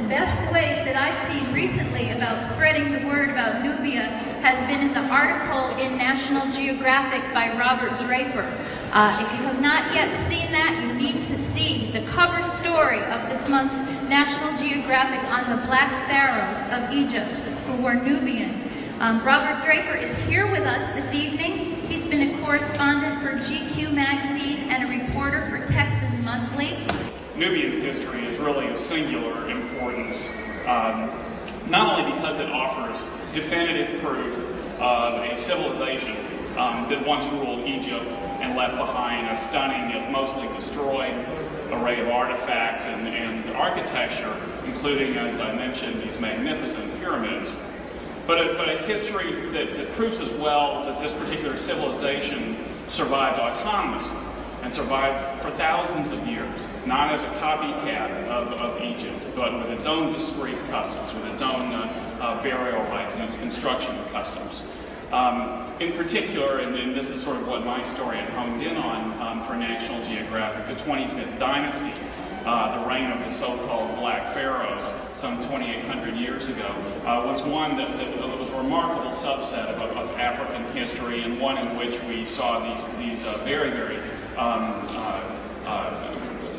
best ways that I've seen recently about spreading the word about Nubia has been in the article in National Geographic by Robert Draper. If you have not yet seen that, you need to see the cover story of this month's National Geographic on the Black Pharaohs of Egypt, who were Nubian. Robert Draper is here with us this evening. He's been a correspondent for GQ magazine and a reporter for Texas Monthly. Nubian history is really of singular importance, not only because it offers definitive proof of a civilization that once ruled Egypt and left behind a stunning, if mostly destroyed, array of artifacts and architecture, including, as I mentioned, these magnificent pyramids, but a history that proves as well that this particular civilization survived autonomously and survived for thousands of years, not as a copycat of Egypt, but with its own discrete customs, with its own burial rites and its construction customs. In particular, and this is sort of what my story had honed in on for National Geographic, the 25th dynasty, the reign of the so-called Black Pharaohs some 2,800 years ago, was one that was a remarkable subset of African history, and one in which we saw these very, very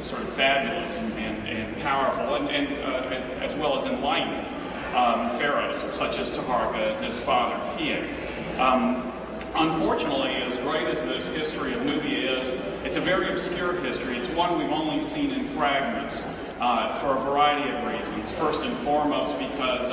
sort of fabulous and powerful and as well as enlightened pharaohs, such as Taharka and his father, Pia. Unfortunately, as great as this history of Nubia is, it's a very obscure history. It's one we've only seen in fragments for a variety of reasons. First and foremost, because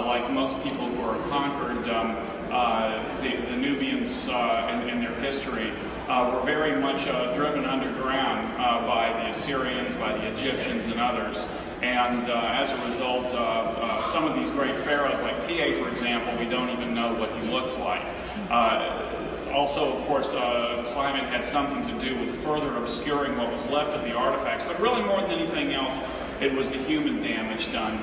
like most people who are conquered, the Nubians and their history were very much driven underground by the Assyrians, by the Egyptians, and others. And as a result, some of these great pharaohs, like Pa, for example, we don't even know what he looks like. Also, of course, climate had something to do with further obscuring what was left of the artifacts, but really more than anything else, it was the human damage done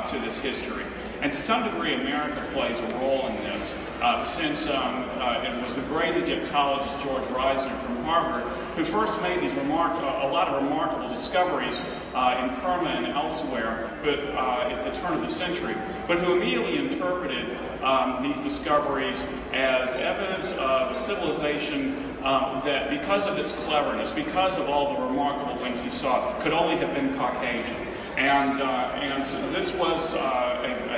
to this history. And to some degree, America plays a role in this, since it was the great Egyptologist George Reisner from Harvard who first made these a lot of remarkable discoveries in Kerma and elsewhere, but at the turn of the century, but who immediately interpreted these discoveries as evidence of a civilization that, because of its cleverness, because of all the remarkable things he saw, could only have been Caucasian. And so this was a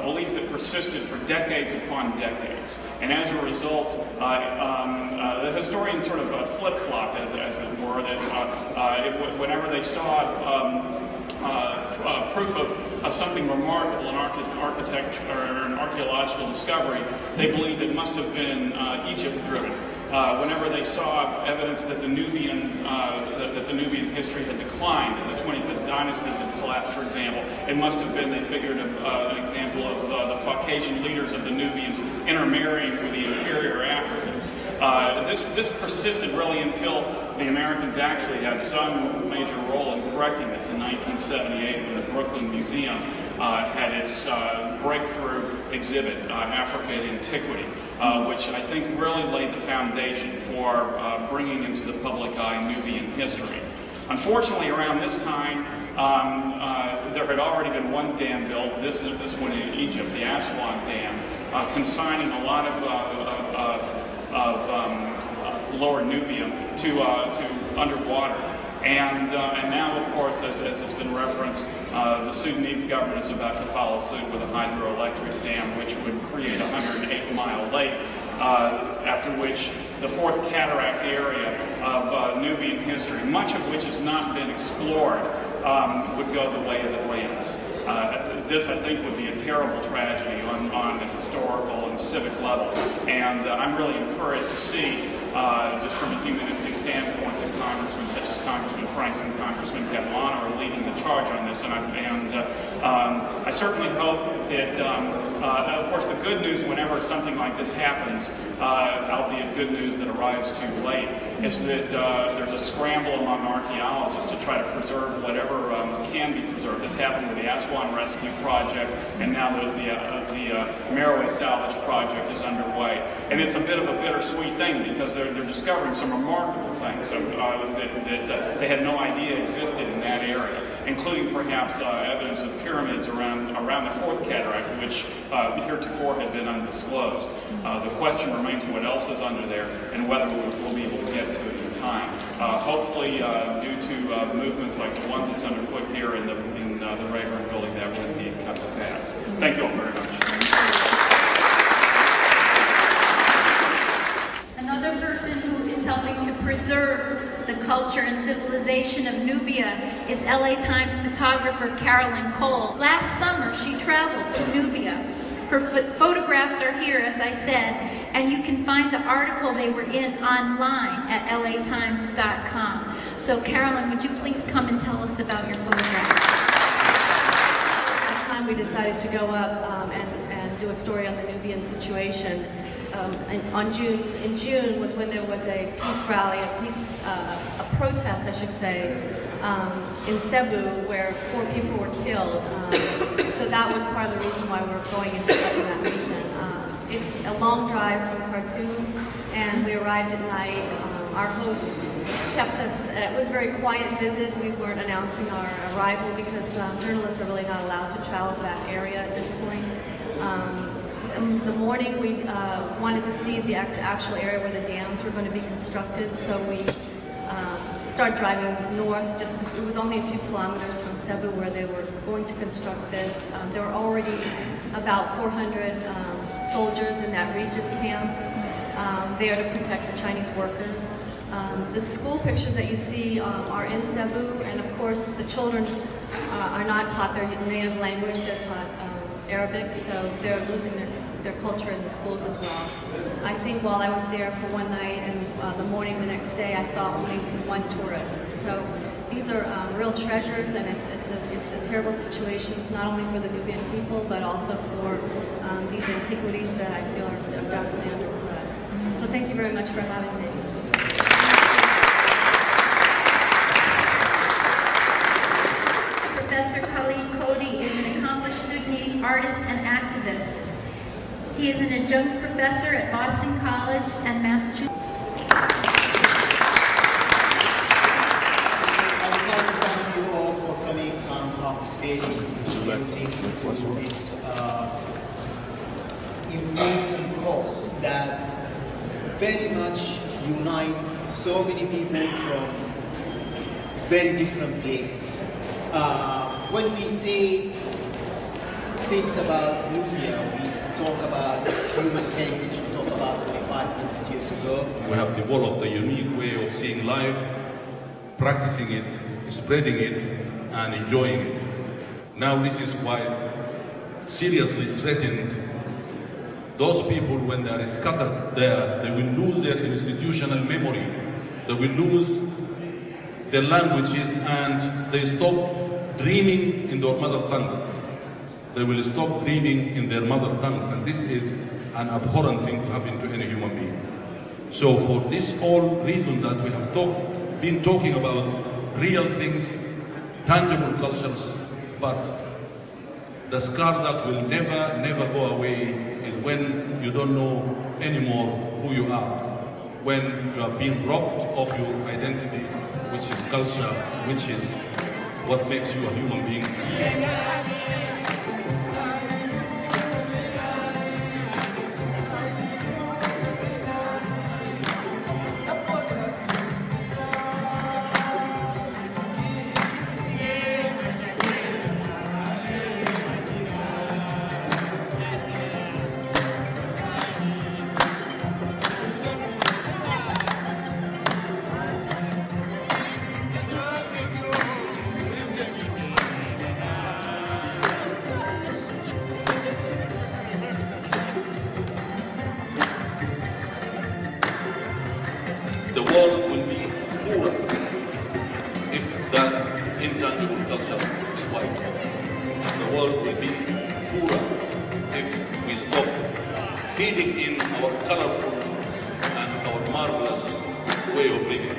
belief that persisted for decades upon decades. And as a result, the historians sort of flip-flopped, as it were, that whenever they saw proof of something remarkable, an architecture or an archaeological discovery, they believed it must have been Egypt-driven. Whenever they saw evidence that the Nubian history had declined, that the 25th dynasty had collapsed, for example, it must have been, they figured, an example of the Caucasian leaders of the Nubians intermarrying with the inferior Africans. This persisted really until the Americans actually had some major role in correcting this in 1978, when the Brooklyn Museum had its breakthrough exhibit, Africa in Antiquity, which I think really laid the foundation for bringing into the public eye Nubian history. Unfortunately, around this time, there had already been one dam built, this one in Egypt, the Aswan Dam, consigning a lot of lower Nubia to underwater. And now, of course, as has been referenced, the Sudanese government is about to follow suit with a hydroelectric dam, which would create a 108-mile lake, after which the fourth cataract area of Nubian history, much of which has not been explored, would go the way of Atlantis. This, I think, would be a terrible tragedy on a historical and civic level. And I'm really encouraged to see, just from a humanistic standpoint, that congressmen such as Congressman Franks and Congressman Catalano are leading the charge on this. And I certainly hope that, of course, the good news whenever something like this happens, albeit good news that arrives too late, is that there's a scramble among archaeologists to try to preserve whatever can be preserved. This happened with the Aswan Rescue Project, and now the Marawi Salvage Project is underway. And it's a bit of a bittersweet thing, because they're discovering some remarkable things that they had no idea existed in that area. including perhaps evidence of pyramids around the fourth cataract, which heretofore had been undisclosed. The question remains what else is under there and whether we'll be able to get to it in time. Hopefully, due to movements like the one that's underfoot here in the Rayburn building, that will indeed come to pass. Thank you all very much. Another person who is helping to preserve the culture and civilization of Nubia is LA Times photographer Carolyn Cole. Last summer, she traveled to Nubia. Her photographs are here, as I said, and you can find the article they were in online at latimes.com. So Carolyn, would you please come and tell us about your photographs? Last time we decided to go up and do a story on the Nubian situation. In June was when there was a peace rally, a protest, I should say, in Cebu, where 4 people were killed. So that was part of the reason why we're going into that region. It's a long drive from Khartoum, and we arrived at night. Our host kept us, it was a very quiet visit. We weren't announcing our arrival because journalists are really not allowed to travel to that area at this point. In the morning, we wanted to see the actual area where the dams were going to be constructed, so we started driving north. It was only a few kilometers from Cebu where they were going to construct this. There were already about 400 soldiers in that region camped there to protect the Chinese workers. The school pictures that you see are in Cebu, and of course the children are not taught their native language, they're taught Arabic, so they're losing their culture in the schools as well. I think while I was there for one night and the morning the next day, I saw only one tourist. So these are real treasures, and it's a terrible situation, not only for the Nubian people, but also for these antiquities that I feel are definitely under threat. So thank you very much for having me. Professor Khalid Cody is an accomplished Sudanese artist and activist. He is an adjunct professor at Boston College and Massachusetts. I would like to thank you all for coming and participating in this important cause that very much unites so many people from very different places. When we say things about Nubia, we talk about human heritage, we talk about 2,500 years ago. We have developed a unique way of seeing life, practicing it, spreading it, and enjoying it. Now this is quite seriously threatened. Those people, when they are scattered there, they will lose their institutional memory. They will lose their languages, and they stop dreaming in their mother tongues. They will stop dreaming in their mother tongues, and this is an abhorrent thing to happen to any human being. So for this all reason that we have been talking about real things, tangible cultures, but the scar that will never go away is when you don't know anymore who you are, when you are being robbed of your identity, which is culture, which is what makes you a human being. The world will be poorer if that intangible culture is wiped off. The world will be poorer if we stop feeding in our colorful and our marvelous way of living.